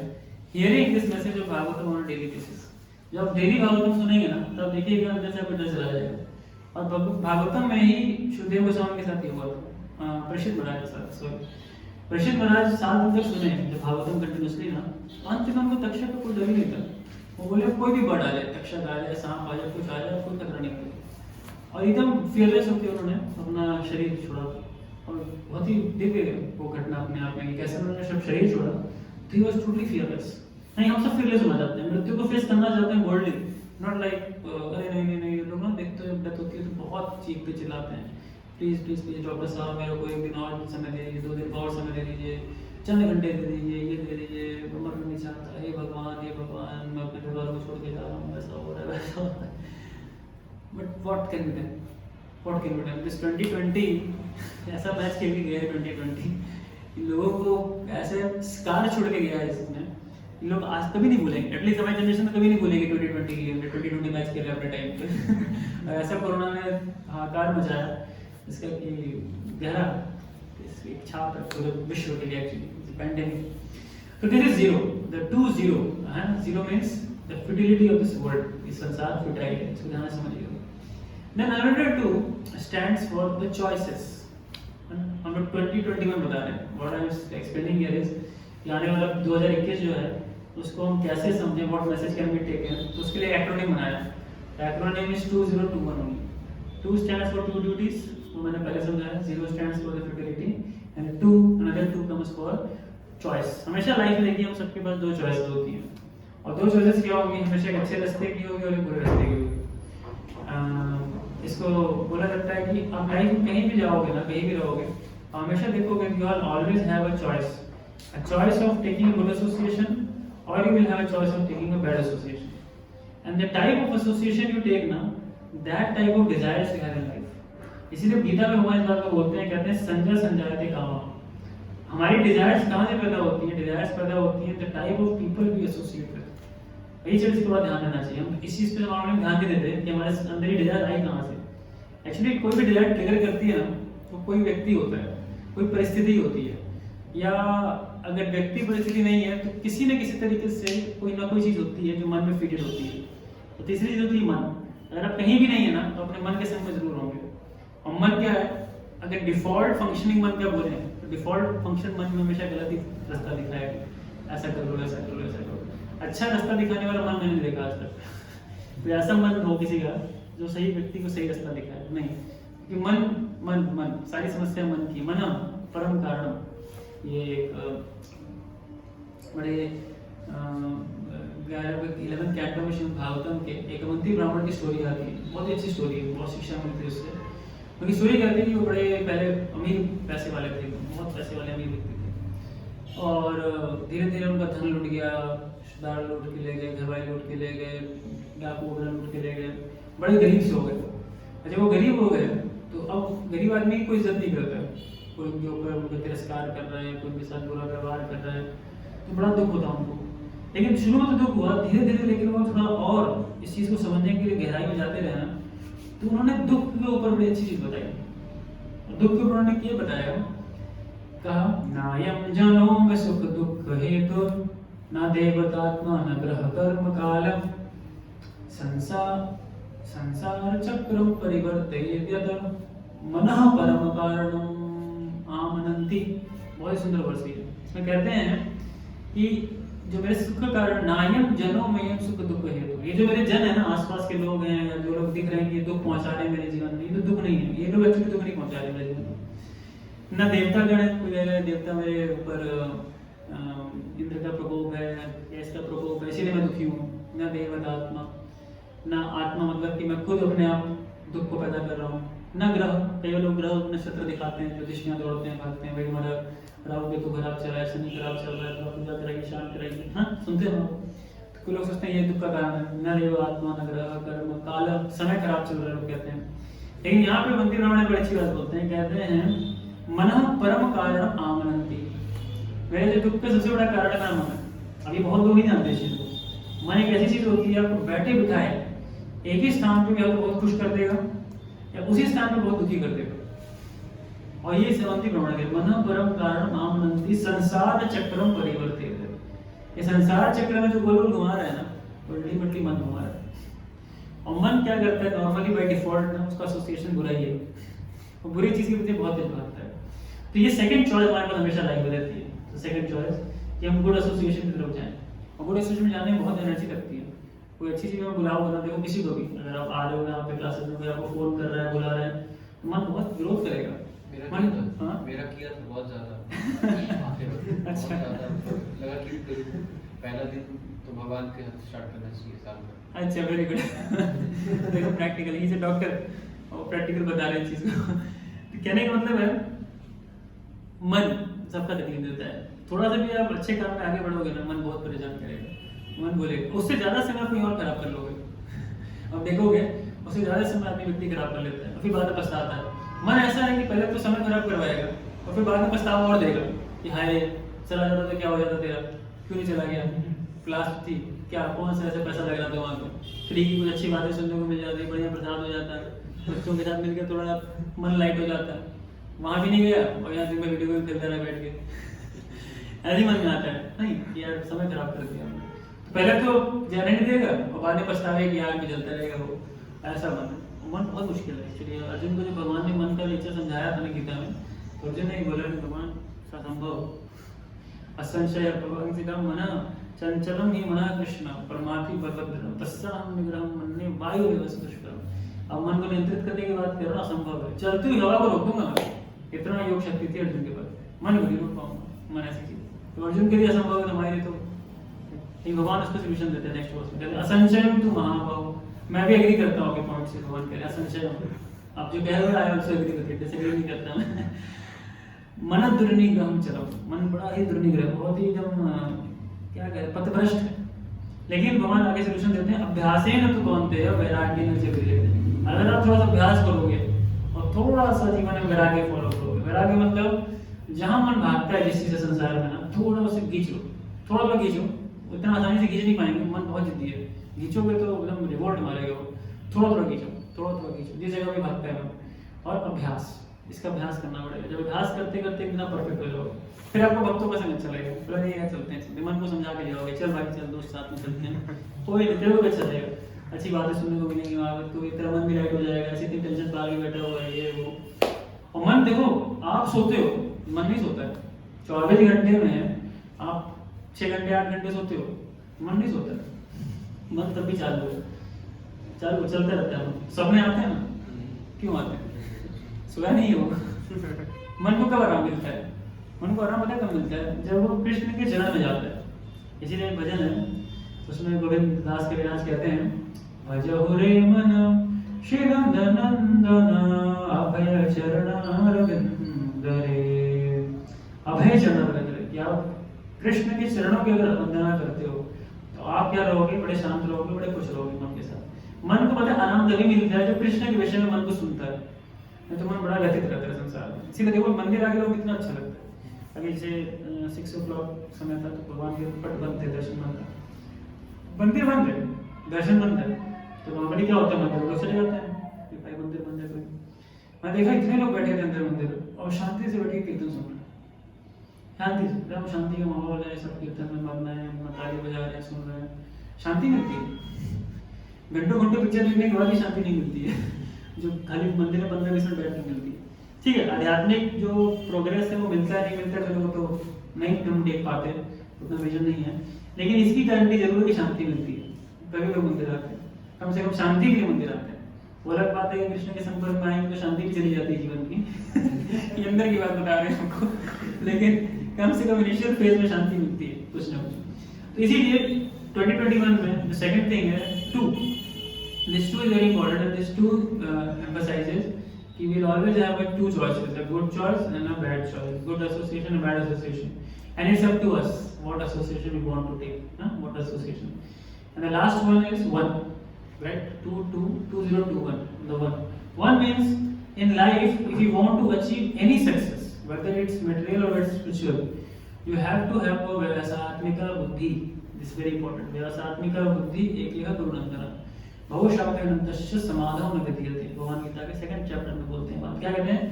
hearing this message of Bhagavatam on daily basis. जब आप डेली भागवतम सुनेंगे ना, तब देखिएगा अंदर से आपको डर चला जाएगा। और भागवतम में ही शुद्धदेव गोस्वामी के साथ ही हुआ था, परीक्षित महाराज के साथ। सॉरी, परीक्षित महाराज साल भर तक सुने जब भागवतम कंटिन्यूसली ना, अंत में उनको तक्षक का कोई डर ही नहीं था। वो बोले कोई भी बर्ड आ जाए, तक्षक आ जाए, सांप आ जाए, कुछ आ जाए, कोई खतरा नहीं पड़ेगा। और एकदम फियरलेस होकर उन्होंने अपना शरीर छोड़ा। और बहुत ही दिव्य वो घटना अपने आप में, कैसे उन्होंने जब शरीर छोड़ा तो ही वॉज टोटली फियरलेस। नहीं, हम सब फियरलेस होना चाहते हैं, मृत्यु को फेस करना चाहते हैं बोल्डली, नॉट लाइक अरे नहीं नहीं नहीं, लोग ना देखते हैं डेथ होती है तो बहुत चीखते चिल्लाते हैं, प्लीज प्लीज प्लीज डॉक्टर साहब मेरे को 1 दिन और समय दे दीजिए, 2 दिन और समय दे दीजिए, चंद घंटे दे दीजिए, ये दे दीजिए, मरना नहीं चाहता, हे भगवान मैं अपने परिवार को छोड़ के जा रहा हूँ, ऐसा हो रहा है वैसा हो रहा है। But what can be done, what can be done? This 2020 ऐसा मैच खेल के गया है 2020, इन लोगों को ऐसे स्कार छोड़ के गया है इसने, इन लोग आज कभी नहीं भूलेंगे, एटलीस्ट हमारी जनरेशन कभी नहीं भूलेंगे 2020 की, हमने 2020 मैच खेला अपने टाइम पे। ऐसा कोरोना ने हाहाकार मचाया इसका कि गहरा एक छाप है पूरे विश्व के लिए, एक्चुअली पैंडेमिक। तो दिस इज जीरो, द 2-0 है, zero means the futility of this world, इस संसार फ्यूटाइल है, इसको ध्यान से समझिए। Then another 2 stands for the choices. हम लोग 2021 बता रहे हैं, what I am explaining here is कि आने वाला 2021 जो है उसको हम कैसे समझें, what message can be taken. तो उसके लिए एक्रोनिम बनाया, acronym is 2021 only. 2 stands for 2 duties, वो मैंने पहले समझाया, 0 stands for the futility and another 2 comes for choice. हमेशा लाइफ में देखिए हम सबके पास 2 चॉइसेस होती हैं, और 2 चॉइसेस क्या होंगी? हमेशा एक अच्छे रास्ते की होगी और एक बुरे रास्ते की होगी। इसको बोला जाता है कि आप लाइफ में कहीं भी जाओगे ना, कहीं भी रहोगे, हमेशा देखोगे you will always have a choice, a choice of taking a good association or you will have a choice of taking a bad association, and the type of association you take na, that type of desires you have in life। इसीलिए गीता में भगवान इस बात को बोलते हैं, कहते हैं संजय संजायते कामा। हमारी डिजायर्स कहाँ से पैदा होती हैं? डिजायर्स पैदा होती हैं the type of people we associate with. यही चीज इसके बाद ध्यान देना चाहिए, हम इस चीज पे नॉर्मली ध्यान नहीं देते कि हमारे अंदर ही डिजायर आई कहाँ से। एक्चुअली कोई भी डिजायर ट्रिगर करती है ना, तो कोई व्यक्ति होता है, कोई परिस्थिति होती है, या अगर व्यक्ति परिस्थिति नहीं है तो किसी न किसी तरीके से कोई ना कोई चीज होती है जो मन में फीडेड होती है। तो तीसरी चीज होती है मन। अगर आप कहीं भी नहीं है ना तो अपने मन के संग में जरूर होंगे। और मन क्या है? अगर डिफॉल्ट फंक्शनिंग मन का बोले तो डिफॉल्ट फंक्शन मन में हमेशा गलत ही रास्ता दिखाएगा, ऐसा कर लो ऐसा कर लो ऐसा करो। अच्छा रास्ता दिखाने वाला मन मैंने नहीं देखा आज तक। तो ऐसा मन हो किसी का जो सही व्यक्ति को सही रास्ता दिखाए, नहीं। कि मन मन मन सारी समस्या मन की, मन परम कारण। ये एक बड़े 11th कैंटो में श्रीमद् भागवतम के एक अवंती ब्राह्मण की स्टोरी आती है, बहुत ही अच्छी स्टोरी है, बहुत शिक्षा मिलती है उससे। उनकी स्टोरी कहती है कि वो बड़े पहले अमीर पैसे वाले थे, बहुत पैसे वाले अमीर व्यक्ति थे, और धीरे धीरे उनका धन लुट गया, रिश्तेदार लूट के ले गए, घरवाले लूट के ले गए, डाकू वगैरह लूट के ले गए, बड़े गरीब से हो गए। जब वो गरीब हो गए तो अब गरीब आदमी की कोई इज्जत नहीं करता है, कोई उनके ऊपर उनका तिरस्कार कर रहा है, कोई उनके साथ बुरा व्यवहार कर रहा है, तो बड़ा दुख होता उनको। लेकिन शुरू में तो दुख हुआ, धीरे धीरे लेकिन वो थोड़ा और इस चीज़ को समझने के लिए गहराई में जाते रहे ना, तो उन्होंने दुख के ऊपर बड़ी अच्छी चीज़ बताई। दुख के ऊपर उन्होंने क्या बताया? कहा नायम जनो में सुख दुख हेतु न देवतात्मा न ग्रह कर्म कालम संसार चक्रम परिवर्तयेद्यत मनः परम कारणम आमनन्ति। बहुत सुंदर वर्ष है। इसमें कहते हैं कि जो मेरे सुख का कारण, नायम जनों में सुख दुख हेतु, ये जो मेरे जन है ना, आसपास के लोग हैं या जो लोग दिख रहे हैं कि ये दुख पहुंचा रहे हैं मेरे जीवन में, ये तो दुख नहीं है, ये लोग एक्चुअली दुख नहीं पहुंचा रहे मेरे जीवन में। न देवता गण है, कोई देवता मेरे ऊपर इंद्र का प्रकोप है, गैस का प्रकोप है, इसीलिए मैं दुखी हूँ। न देवतात्मा, न आत्मा मतलब कि मैं खुद अपने आप दुख को पैदा कर रहा हूँ। न ग्रह, कई लोग ग्रह नक्षत्र दिखाते हैं, ज्योतिषियाँ दौड़ते हैं भागते हैं, भाई हमारा राहु केतु खराब चल रहा है, शनि खराब चल रहा है, तो पूजा कराइए, शांत कराइए, हाँ सुनते हो। तो कुछ लोग सोचते हैं ये दुख का कारण है, न देव आत्मा न ग्रह कर्म काल, समय खराब चल रहा है लोग कहते हैं। लेकिन यहाँ पे मंदिर ब्राह्मण बड़ी अच्छी बात बोलते हैं, कहते हैं मन परम कारण आमनंती, मेरे जो दुख का सबसे बड़ा कारण है मेरा मन। अभी बहुत लोग नहीं जानते इस चीज को। मन एक ऐसी चीज होती है आपको बैठे बिठाए एक ही स्थान पे आपको बहुत खुश कर देगा या उसी स्थान पे बहुत दुखी कर देगा। और ये सेवंती प्रमाण है, मन परम कारण आमनंती संसार चक्रम परिवर्तित। ये संसार चक्र में जो गोल गोल घुमा रहा है ना, अल्टीमेटली मन घुमा रहा है। और मन क्या करता है नॉर्मली बाय डिफॉल्ट ना, उसका एसोसिएशन बुराई है और बुरी चीज के प्रति बहुत तेज भागता है। तो ये सेकंड चॉइस हमारे पास हमेशा लाइक हो रहती है। तो सेकंड चॉइस कि हम गुड एसोसिएशन की तरफ जाएं, और गुड एसोसिएशन में जाने में बहुत एनर्जी लगती है। कोई अच्छी चीज में बुलाओ बना देखो किसी को भी, अगर आप आ रहे हो यहाँ पे क्लासेस में, आपको फोन कर रहा है बुला रहा है, तो मन बहुत विरोध करेगा। मेरा किया था बहुत ज्यादा। अच्छा। लगा कि पहला दिन तो भगवान के हाथ स्टार्ट करना चाहिए साल में। अच्छा वेरी गुड। देखो प्रैक्टिकल ही से डॉक्टर और प्रैक्टिकल बता रहे हैं चीज को। तो कहने का मतलब है मन सबका तकलीफ देता है। थोड़ा सा भी आप अच्छे काम में आगे बढ़ोगे ना, मन बहुत परेशान करेगा। मन बोलेगा उससे ज्यादा समय कोई और खराब कर लोगे। अब देखोगे उससे ज्यादा समय आदमी व्यक्ति खराब कर लेता है और फिर बाद में पछताता है। मन ऐसा है कि पहले तो समय खराब करवाएगा और फिर बाद में पछतावा और देगा कि हाय चला जाता तो क्या हो जाता तेरा, क्यों नहीं चला गया, क्लास थी क्या, कौन सा ऐसा पैसा लग रहा था वहाँ पे, फ्री की कुछ अच्छी बातें सुनने को मिल जाती, बढ़िया प्रसाद हो जाता है, बच्चों के साथ मिलकर थोड़ा मन लाइट हो जाता है, वहाँ भी नहीं गया और यहाँ दिन में वीडियो गेम खेलता रहा बैठ के। ऐसे ही मन में आता है नहीं कि यार समय खराब कर दिया हमने। तो पहले तो जाने नहीं देगा और बाद में पछतावे कि यार भी चलता रहेगा वो, ऐसा मन बहुत मुश्किल है एक्चुअली। अर्जुन को जो भगवान ने मन का नेचर समझाया था ना गीता में, तो अर्जुन ने बोला कि भगवान असंभव असंशय भगवान से कहा मना चंचलम ही मना कृष्ण परमार्थी बलभद्रम तस्साहं निग्रहं मन्ये वायु विवश दुष्करम। अब मन को नियंत्रित करने की बात कर रहा हूँ, असंभव है, चलती हुई हवा को रोक दूंगा मैं, इतना योग शक्ति थी अर्जुन के पास, मन को नहीं रोक पाऊंगा। मन ऐसी चीज तो अर्जुन के लिए असंभव है, हमारे लिए तो भगवान उसको सोल्यूशन देते हैं। नेक्स्ट वर्स में कहते हैं असंशयम तु महाबाहो। मैं भी एग्री करता हूँ आपके पॉइंट से, भगवान कह रहे हैं असंशयम। आप जो कह रहे हो आई आल्सो एग्री करते हैं, डिसएग्री नहीं करता मैं। मन दुर्निग्रहम चलो, मन बड़ा ही दुर्निग्रह, बहुत ही एकदम क्या कहते हैं पथभ्रष्ट है। लेकिन भगवान आगे सोल्यूशन देते हैं अभ्यासेन तु कौन्तेय वैराग्येन च क्रियते। अगर आप थोड़ा सा अभ्यास करोगे और थोड़ा सा जीवन में वैराग्य फॉलो करोगे, वैराग्य मतलब जहां मन भागता है जिस चीज से संसार में ना, थोड़ा उसे खींच लो, थोड़ा सा खींचो, उतना आसानी से खींच नहीं पाएंगे, मन बहुत जिद्दी है, खींचोगे तो एकदम रिवोल्ट मारेगा वो। थोड़ा थोड़ा खींचो, थोड़ा थोड़ा खींचो, जिस जगह भी भागता है मन। और अभ्यास, इसका अभ्यास करना पड़ेगा। जब अभ्यास करते करते इतना परफेक्ट हो जाओगे, फिर आपको भक्तों का संग अच्छा लगेगा, फिर नहीं चलते हैं, मन को समझा के जाओगे, चल भाई चल दोस्त साथ में चलते हैं, कोई नहीं, तेरे को अच्छा लगेगा, अच्छी बातें सुनने को मिलेंगी वहाँ पर, तो तेरा मन भी लाइट हो जाएगा। ऐसी इतनी टेंशन पर आगे बैठा हुआ है ये वो, और मन देखो आप सोते हो, मन नहीं सोता है। 24 घंटे में आप 6 घंटे 8 घंटे सोते हो, मन नहीं सोता है, मन तब भी चालू है, चालू चलता रहता है। सपने आते हैं ना, क्यों आते हैं? सोया नहीं है वो। मन को कब आराम मिलता है? मन को आराम पता कब मिलता है? जब वो कृष्ण के चरण में जाता है। इसीलिए एक भजन है, उसमें गोविंद दास कविराज कहते हैं भजहु रे मन श्री नंदनंदन अभय चरणारविंद रे। अभय चरणारविंद रे, कि आप कृष्ण के चरणों की अगर वंदना करते हो तो आप क्या रहोगे? बड़े शांत रहोगे, बड़े खुश रहोगे मन के साथ। मन को पता है आराम तभी मिलता है जब कृष्ण के विषय में मन को सुनता है, नहीं तो मन बड़ा व्यथित रहता है संसार में। इसीलिए देखो मंदिर आगे लोग कितना अच्छा लगता है। अभी जैसे 6 o'clock समय था तो भगवान के पट बंद थे, दर्शन बंद था, मंदिर बंद है, दर्शन बंद है, तो नॉर्मली क्या होता है मंदिर लोग चले जाते हैं कि भाई मंदिर बंद है। कोई मैं देखा इतने लोग बैठे थे अंदर मंदिर और शांति से बैठ के कीर्तन सुन रहे, शांति से, एकदम शांति का माहौल है, सब कीर्तन में मग्न है, ताली बजा रहे हैं, सुन रहे हैं, शांति मिलती है। घंटों घंटों पिक्चर देखने के बाद भी शांति नहीं मिलती है जो खाली मंदिर में 15-20 मिनट बैठ कर मिलती है। ठीक है, आध्यात्मिक जो प्रोग्रेस है वो मिलता है नहीं मिलता है, लोगों तो नहीं हम देख पाते, उतना विजन नहीं है, लेकिन इसकी गारंटी जरूर है कि शांति मिलती है, तभी लोग मंदिर आते हैं, कम से कम शांति के लिए मंदिर आते हैं। वो अलग बात है कृष्ण के संपर्क में आएंगे तो शांति भी चली जाती है जीवन की ये अंदर की बात बता रहे हैं हमको, लेकिन कम से कम इनिशियल फेज में शांति मिलती है कुछ ना कुछ। तो इसीलिए 2021 में the second thing है 2, this 2 is very important and this 2 emphasizes कि we'll always have like 2 choices, a good choice and a bad choice, good association and bad association, and it's up to us what association we want to take, what association। and the last one is 1, right? 2021, the 1. 1 means in life, if you want to achieve any success, whether it's material or it's spiritual, you have to have a व्यवसायत्मिका बुद्धि. This is very important. व्यवसायत्मिका बुद्धि एकैव गुरुनंदन बहुशाखेनन्तश्च समाधौ न विद्यते. भगवान गीता के second chapter में बोलते हैं. क्या कहते हैं?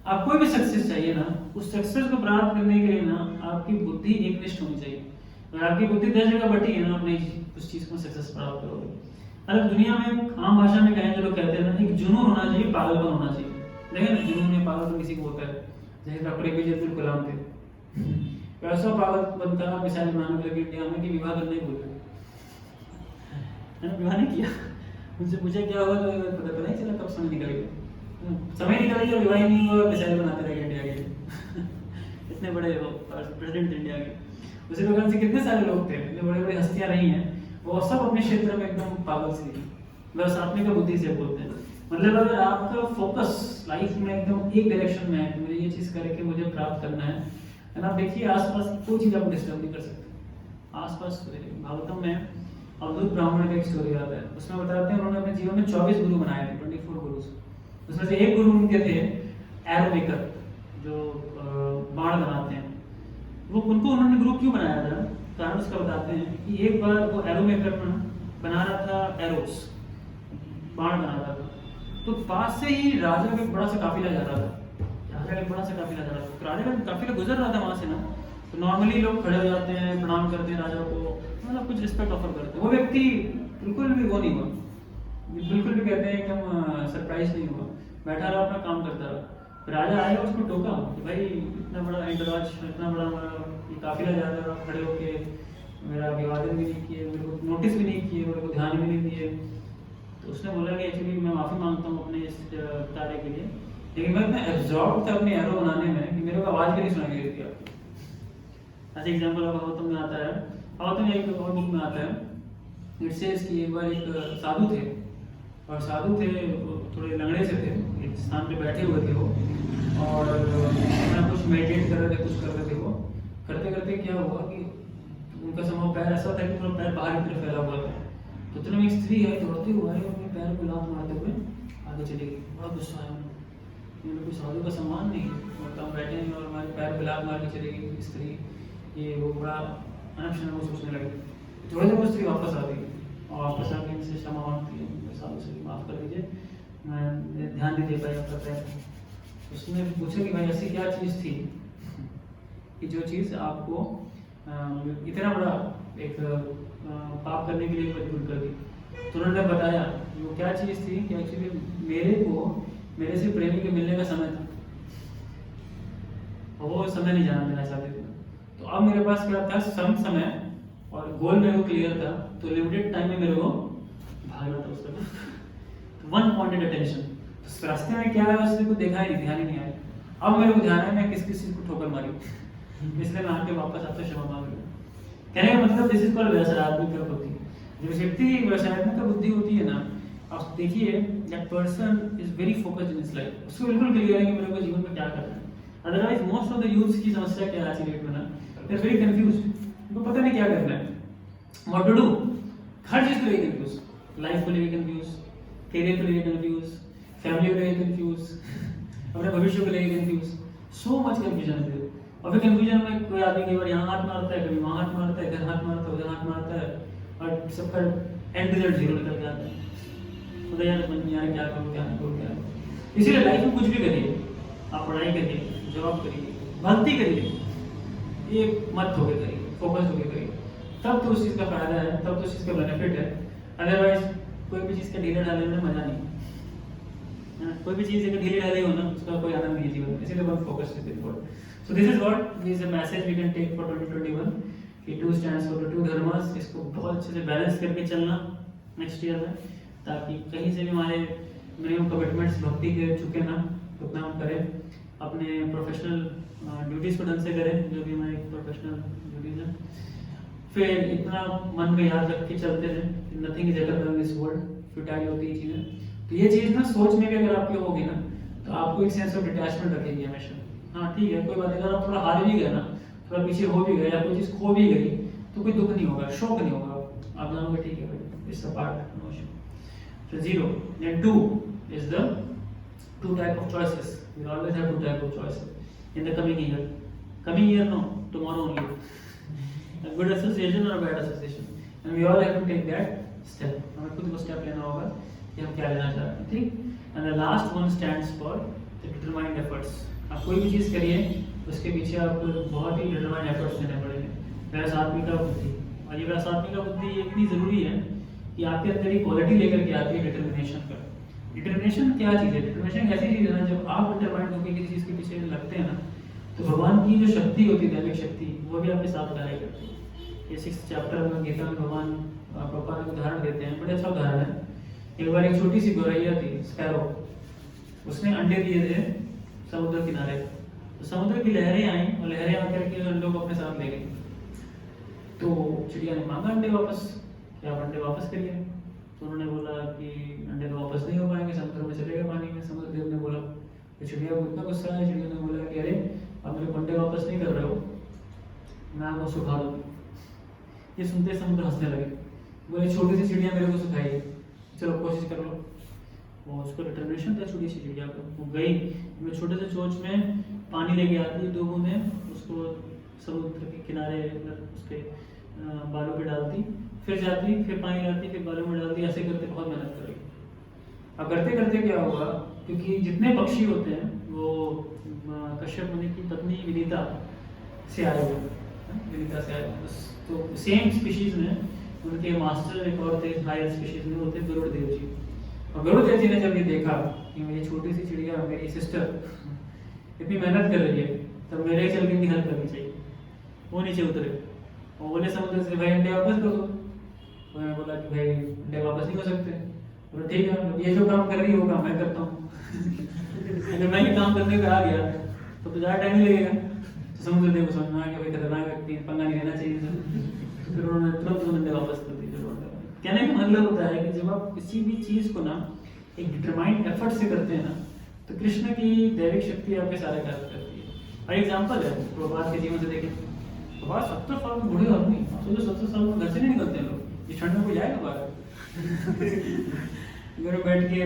आप कोई भी सक्सेस चाहिए ना, उस सक्सेस को प्राप्त करने के लिए ना आपकी बुद्धि एकनिष्ठ होनी चाहिए. अगर आपकी बुद्धि 10 जगह बटी है ना, आप नहीं उस चीज को सक्सेस प्राप्त करोगे. अलग दुनिया में आम भाषा में कहें जो लोग कहते हैं ना, एक जुनून होना चाहिए, पागलपन होना चाहिए. देखें ना, जुनून में पागलपन किसी को होता है, जैसे डॉक्टर एपीजे अब्दुल कलाम थे. वैसा पागलपन का मिसाल बनाने के लिए इंडिया में कि विवाह करने ही भूल गए. विवाह नहीं किया. उनसे पूछा क्या हुआ तो पता नहीं चला, कब समय निकल गया. समय निकल गया, विवाह नहीं हुआ, मिसाइल बनाते रहे इंडिया के. इतने बड़े प्रेसिडेंट इंडिया के, उसी प्रकार से कितने सारे लोग थे, इतने बड़े बड़े हस्तियां रही हैं, वो सब अपने क्षेत्र में एकदम पागल सी थी. व्यवसायत्मिक बुद्धि से बोलते हैं. मतलब अगर आपका फोकस लाइफ में एकदम एक डायरेक्शन में है कि मुझे ये चीज करके मुझे प्राप्त करना है, आप देखिए आसपास कोई चीज आपको डिस्टर्ब नहीं कर सकते. आसपास भागवतम में अवधूत ब्राह्मण का एक स्टोरी आता है. उसमें बताते हैं उन्होंने अपने जीवन में 24 गुरु बनाए थे, 24 गुरु. उसमें से एक गुरु उनके थे एरो मेकर, जो बाण बनाते हैं. वो उनको उन्होंने गुरु क्यों बनाया था, कारण उसका बताते हैं कि एक बार वो एरो मेकर बना रहा था एरोस, बाण बना रहा था. तो पास से ही राजा का बड़ा सा काफिला जा रहा था. राजा का बड़ा सा काफिला जा रहा था. राजा का काफिला गुजर रहा था वहां से ना. तो नॉर्मली लोग खड़े हो जाते हैं, प्रणाम करते हैं राजा को, मतलब कुछ रिस्पेक्ट ऑफर करते हैं. वो व्यक्ति बिल्कुल भी वो नहीं हुआ, बिल्कुल भी कहते हैं कि हम सरप्राइज नहीं हुआ, बैठा रहा, अपना काम करता रहा. राजा आया, उसको टोका कि भाई इतना बड़ा इंटराज, इतना बड़ा काफिला जा रहा है, खड़े होके मेरा अभिवादन भी नहीं किए, मेरे को नोटिस भी नहीं किए, मेरे को ध्यान भी नहीं दिए. तो उसने बोला कि एक्चुअली मैं माफी मांगता हूँ अपने इस कार्य के लिए, लेकिन मैं इतना एब्जॉर्ब था अपने एरो बनाने में कि मेरे को आवाज भी नहीं सुनाई दे रही थी आपको. ऐसे एग्जाम्पल भागवतम में आता है. भागवतम में एक और बुक में आता है, इट सेज कि एक बार एक साधु थे, और साधु थे थोड़े लंगड़े से थे, एक स्थान पे बैठे हुए थे वो, और अपना कुछ मेडिटेट कर रहे थे, कुछ कर रहे थे. वो करते करते क्या हुआ कि उनका समूह पैर ऐसा था कि पूरा पैर बाहर की तरफ फैला हुआ था. तो इतने में एक स्त्री है, दौड़ती हुई आई, अपने पैर को लात मारते हुए आगे चली गई. बड़ा गुस्सा आया उन्हें, कोई साधु का सम्मान नहीं, और हम बैठे हैं और हमारे पैर को लात मार के चली गई स्त्री. ये वो बड़ा अनशन वो सोचने लगे. थोड़ी देर वो स्त्री वापस आ गई, और वापस आके इनसे क्षमा मांगती है, साधु से माफ कर दीजिए, मैं ध्यान नहीं दे पाया आपका पैर. उसने पूछा कि भाई ऐसी क्या चीज़ थी कि जो चीज़ आपको इतना बड़ा एक पाप करने के लिए मजबूर कर दी. तो उन्होंने बताया वो क्या चीज़ थी कि एक्चुअली मेरे से प्रेमी के मिलने का समय था, और वो समय नहीं जाना देना चाहते थे. तो अब मेरे पास क्या था, समय और गोल मेरे को क्लियर था, तो लिमिटेड टाइम में मेरे को भागना था उस तरफ. One pointed attention. तो रास्ते में क्या है उसने कुछ देखा ही नहीं, ध्यान ही नहीं आया. अब मेरे को ध्यान है मैं किस चीज को ठोकर मारी, इसलिए मैं आके वापस आपसे क्षमा मांग रहा हूँ. कहने का मतलब दिस इज कॉल्ड व्यवसायत्मिक बुद्धि. जो व्यक्ति व्यवसायत्मिक बुद्धि होती है ना, आप देखिए that person is very focused in his life. उसको बिल्कुल क्लियर है कि मेरे को जीवन में क्या करना है. Otherwise most of the youths की समस्या क्या है आज की डेट में ना, दे आर वेरी कंफ्यूज्ड. उनको पता नहीं क्या करना है, व्हाट टू डू. हर चीज को लेकर कंफ्यूज, लाइफ को लेकर कंफ्यूज, करियर को लेकर कंफ्यूज, फैमिली को लेकर कंफ्यूज, अपने भविष्य को लेकर कंफ्यूज. सो मच कंफ्यूजन है. और फिर कंफ्यूजन में कोई आदमी कई बार यहाँ हाथ मारता है, कभी वहाँ हाथ मारता है, इधर हाथ मारता है, उधर हाथ मारता है, और सबका एंड रिजल्ट जीरो निकल के आता है. तो यार समझ नहीं आ रहा क्या करूँ क्या नहीं करूँ क्या. इसीलिए लाइफ में कुछ भी करिए, आप पढ़ाई करिए, जॉब करिए, भक्ति करिए, ये मत होके करिए, फोकस होके करिए, तब तो उस चीज़ का फायदा है, तब तो उस चीज़ का बेनिफिट है. अदरवाइज कोई भी चीज़ का ढीले डालने में मजा नहीं. कोई भी चीज़ अगर ढीले डाले हो ना, उसका कोई आनंद नहीं है जीवन में. इसीलिए बहुत focus is important. So this is what is a message we can take for 2021 कि 2 stands for the 2 dharmas. इसको बहुत अच्छे से बैलेंस करके चलना नेक्स्ट ईयर में, ताकि कहीं से भी हमारे मिनिमम कमिटमेंट्स भक्ति के चुके ना, उतना हम करें. अपने प्रोफेशनल ड्यूटीज़ को ढंग से करें, जो भी हमारी प्रोफेशनल ड्यूटीज़ हैं. फिर इतना मन में याद रख के चलते रहें, nothing is other than this world. Futile होती है चीज़ें. तो ये चीज़ ना सोच में भी अगर आपकी होगी ना, तो आपको एक सेंस ऑफ डिटैचमेंट रखेगी हमेशा. हाँ ठीक है, कोई बात नहीं, अगर आप थोड़ा हार भी गए ना, थोड़ा पीछे हो भी गए, या कोई चीज़ खो भी गई, तो कोई दुख नहीं होगा, शौक नहीं होगा. आप जानोगे ठीक है भाई, it's a part, no issue. So 0. Then 2 is the 2 type of choices. We always have 2 type of choices in the coming year. Coming year no, tomorrow only. A good association or a bad association. And we all have to take that step. हमें खुद को step लेना होगा कि हम क्या लेना चाहते हैं, ठीक? And the last one stands for the determined efforts. आप कोई भी चीज़ करिए उसके पीछे आपको बहुत ही determined efforts देने पड़ेंगे. व्यावसायिका बुद्धि, और ये व्यावसायिका बुद्धि इतनी ज़रूरी है कि आपके अंदर ये क्वालिटी लेकर के आती है डिटर्मिनेशन का. डिटर्मिनेशन क्या चीज़ है? डिटर्मिनेशन एक ऐसी चीज़ है ना, जब आप डिटरमाइंड होकर किसी चीज़ के पीछे लगते हैं ना, तो भगवान की जो शक्ति होती है, दैविक शक्ति, वो भी आपके साथ कार्य करती है. ये 6th चैप्टर में गीता में भगवान पापा ने उदाहरण देते हैं, बड़े अच्छा उदाहरण है. एक बार एक छोटी सी गौरैया थी, स्पैरो, उसने अंडे दिए थे समुद्र किनारे. तो समुद्र की लहरें आई और लहरें आकर के अंडों को अपने साथ ले गई. तो चिड़िया ने मांगा अंडे वापस, क्या आप अंडे वापस करिए? तो उन्होंने बोला कि अंडे तो वापस नहीं हो पाएंगे, समुद्र में चलेगा पानी में. समुद्र देव ने बोला, तो चिड़िया को इतना गुस्सा आया. चिड़िया ने बोला कि अरे आप मेरे अंडे वापस नहीं कर रहे हो, मैं आपको सुखा दूंगी. ये सुनते समुद्र हंसने लगे, बोले छोटी सी चिड़िया मेरे को सुखाई, चलो कोशिश कर लो. वो उसको डिटर्मिनेशन था छोटी सी चिड़िया को. वो गई, मैं छोटे से चोंच में पानी लेके आती, 2 बूंदें उसको समुद्र के किनारे उसके बालों पे डालती, फिर जाती, फिर पानी लाती, फिर बालों में डालती. ऐसे करते बहुत मेहनत कर रही. अब करते करते क्या हुआ, क्योंकि जितने पक्षी होते हैं वो कश्यप मुनि की पत्नी विनीता से आए हुए, विनीता से आए हुए. तो सेम स्पीशीज में उनके मास्टर एक और थे, हायर स्पीशीज में होते गरुड़ देव जी. और गरुड़ देव जी ने जब ये देखा कि मेरी छोटी सी चिड़िया, मेरी सिस्टर इतनी मेहनत कर रही है, तो मेरे चल के इनकी हेल्प करनी चाहिए. वो नीचे उतरे और बोले समुद्र से, भाई अंडे वापस कर दो. उन्होंने बोला कि भाई अंडे वापस नहीं हो सकते. बोला ठीक है, ये जो काम कर रही है वो काम मैं करता हूँ. अगर मैं ये काम करने पे आ गया तो ज़्यादा टाइम नहीं लगेगा. तो समुद्र देव को समझ में आ गया भाई खतरनाक व्यक्ति है, पंगा नहीं लेना चाहिए. फिर उन्होंने तुरंत अंडे वापस कर दिए. कहने का मतलब होता है कि जब आप किसी भी चीज़ को ना एक डिटरमाइंड एफर्ट से करते हैं ना, तो कृष्ण की दैविक शक्ति आपके सारे कार्य करती है. और एग्जाम्पल है प्रभात के जीवन से देखें. प्रभात 70 साल में बूढ़े आदमी, सोचो 70 साल में घर से नहीं निकलते हैं लोग. ये ठंड में कोई जाएगा बाहर? घर में बैठ के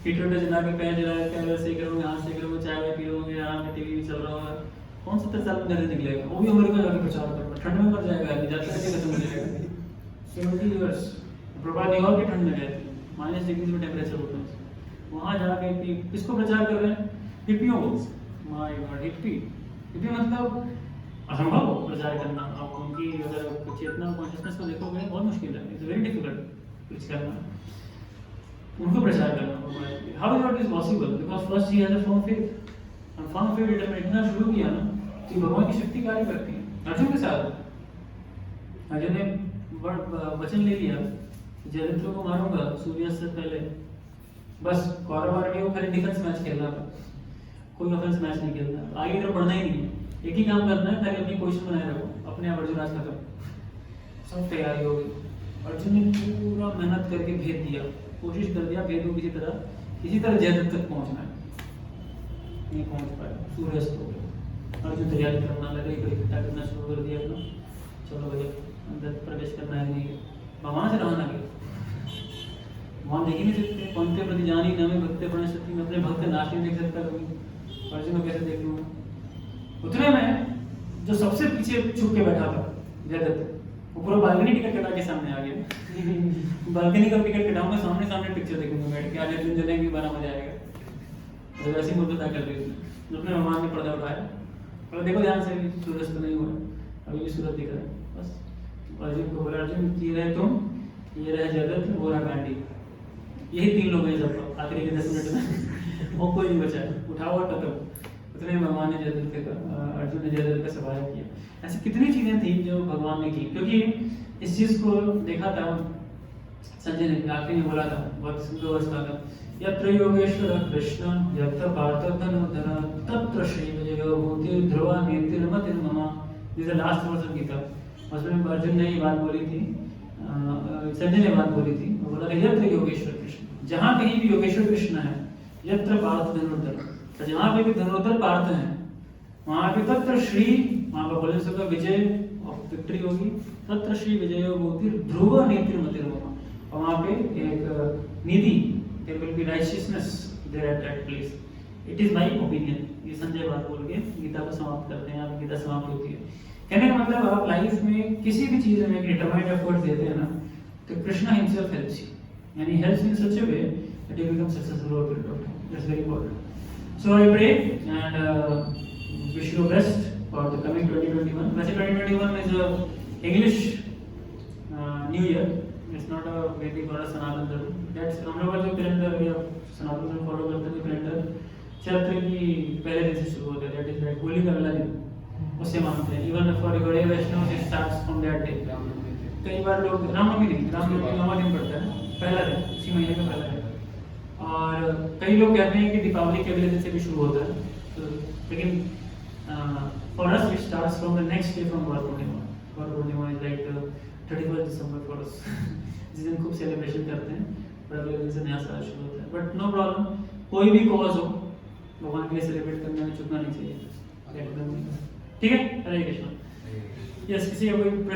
हीटर जला के पैर जला के सेक रहे होंगे, हाथ सेक रहे होंगे, चाय वाय पी रहे होंगे, आराम में टीवी भी चल रहा होगा. कौन 70 साल में घर से निकलेगा? वो भी अमेरिका जाकर प्रचार करेगा, ठंड में मर जाएगा, जाते जाते खत्म हो जाएगा. 70 ईयर्स प्रभात न्यूयॉर्क की ठंड में गए थे, -डिग्री में टेम्परेचर होता है. वहाँ जाके किसको प्रचार कर रहे हैं? हिप्पियों को. माय गॉड, हिप्पी मतलब असंभव हो प्रचार करना. आप उनकी अगर चेतना कॉन्शियसनेस को देखोगे बहुत मुश्किल है. इट्स वेरी डिफिकल्ट कुछ करना, उनको प्रचार करना. How is it possible? Because first he has a firm faith. और फर्म फेथ इतना शुरू किया ना कि भगवान की शक्ति कार्य करती है. अर्जुन के साथ अर्जुन ने वचन ले लिया, जयद्रथ को मारूंगा सूर्यास्त से पहले. बस कौरव आर्मी को खाली डिफेंस मैच खेलना था, कोई ऑफेंस मैच नहीं खेलना. आगे इधर बढ़ना ही नहीं है. एक ही काम करना है, खाली अपनी पोजीशन बनाए रखो, अपने आप अर्जुन आज खत्म. सब तैयारी हो गई. अर्जुन ने पूरा मेहनत करके भेद दिया, कोशिश कर दिया भेद को किसी तरह जयद्रथ तक पहुंचना है. नहीं पहुंच पाया, सूर्यास्त हो गया. अर्जुन तैयारी करना लगे, इकट्ठा करना शुरू कर दिया अपना. चलो भैया अंदर प्रवेश करना है. नहीं भगवान से रहना गया, वहाँ देख ही नहीं सकते. पंक्ति प्रति जानी नामे भक्ति बने सकती, मैं अपने भक्त नाश नहीं देख सकता कभी. अर्जुन को कैसे देख लूँगा? उतने में जो सबसे पीछे छुप के बैठा था जयद्रथ, वो पूरा बालकनी टिकट कटा के सामने आ गया. बालकनी का टिकट कटाऊंगा, सामने सामने पिक्चर देखूंगा बैठ के. आज दिन जलेंगे 12 बजे आएगा. तो वैसी मूर्खता कर रही थी. अपने भगवान ने पर्दा उठाया और देखो ध्यान से, सूरज तो नहीं हुआ, अभी भी सूरज दिख रहा है. बस अर्जुन को बोला, अर्जुन ये रहे तुम, ये रहे जयद्रथ, वो रहा गांडी. यही 3 लोग हैं सब आखिरी के 10 मिनट में. वो कोई नहीं बचा है. उठाओ और टकरो. उतने भगवान ने अर्जुन ने जयद्रथ का सवाल किया. ऐसी कितनी चीजें थी जो भगवान ने की, क्योंकि इस चीज को देखा था संजय ने आखिरी में बोला था, बहुत सुंदर अवस्था था. यत्र योगेश्वर कृष्ण यत्र पार्थ धनुर्धर तत्र श्री विजयो ध्रुवा नीतिर्मतिर्मम. This is the last verse of Gita. उसमें अर्जुन ने ये बात बोली थी, संजय ने बात बोली थी. वो बोला यत्र योगेश्वर कृष्ण, जहाँ कहीं भी योगेश्वर कृष्ण है, यत्र पार्थ धनुर्धर, तो जहाँ पे भी धनुर्धर पार्थ हैं वहाँ पे तत्र श्री, वहाँ पर बोले सबका विजय और विक्ट्री होगी. तत्र श्री विजयो भूति ध्रुव नीति मतिर्मम, और वहाँ पे एक निधि, there will be righteousness there at that place. It is my opinion. ये संजय बात बोल के गीता को समाप्त करते हैं, आप गीता समाप्त होती है। कहने का मतलब आप लाइफ में किसी भी चीज में डिटरमाइंड एफर्ट देते हैं ना, तो कृष्णा हिमसेल्फ हेल्प्स यू, यानी helps in such a way that you become successful over period of time. That's very important. So I pray and wish you best for the coming 2021। वैसे 2021 is a English new year, it's not a Vedic और सनातन धर्म। That's हम लोग का जो calendar या सनातन धर्म follow करते हैं, जो कैलेंडर चैत्र की पहले दिन से शुरू होता है, दैट इज लाइक होली का अगला दिन, उससे मानते हैं। Even for Gaudiya Vaishnava it starts from that day. कई बार लोग रामनवमी नहीं, रामनवमी 9वां दिन पड़ता है, पहला दिन, इसी महीने का पहला दिन। और कई लोग कहते हैं कि दीपावली के अगले दिन से भी शुरू होता है, तो लेकिन for us it starts from the next day from Gaur Purnima. Gaur Purnima is like 31 December for us, जिस दिन खूब सेलिब्रेशन करते हैं, और अगले दिन से नया साल शुरू होता है। बट नो प्रॉब्लम, कोई भी कॉज हो, भगवान के लिए सेलिब्रेट करने में चूकना नहीं चाहिए। ठीक है, हरे कृष्णा। यस, किसी का कोई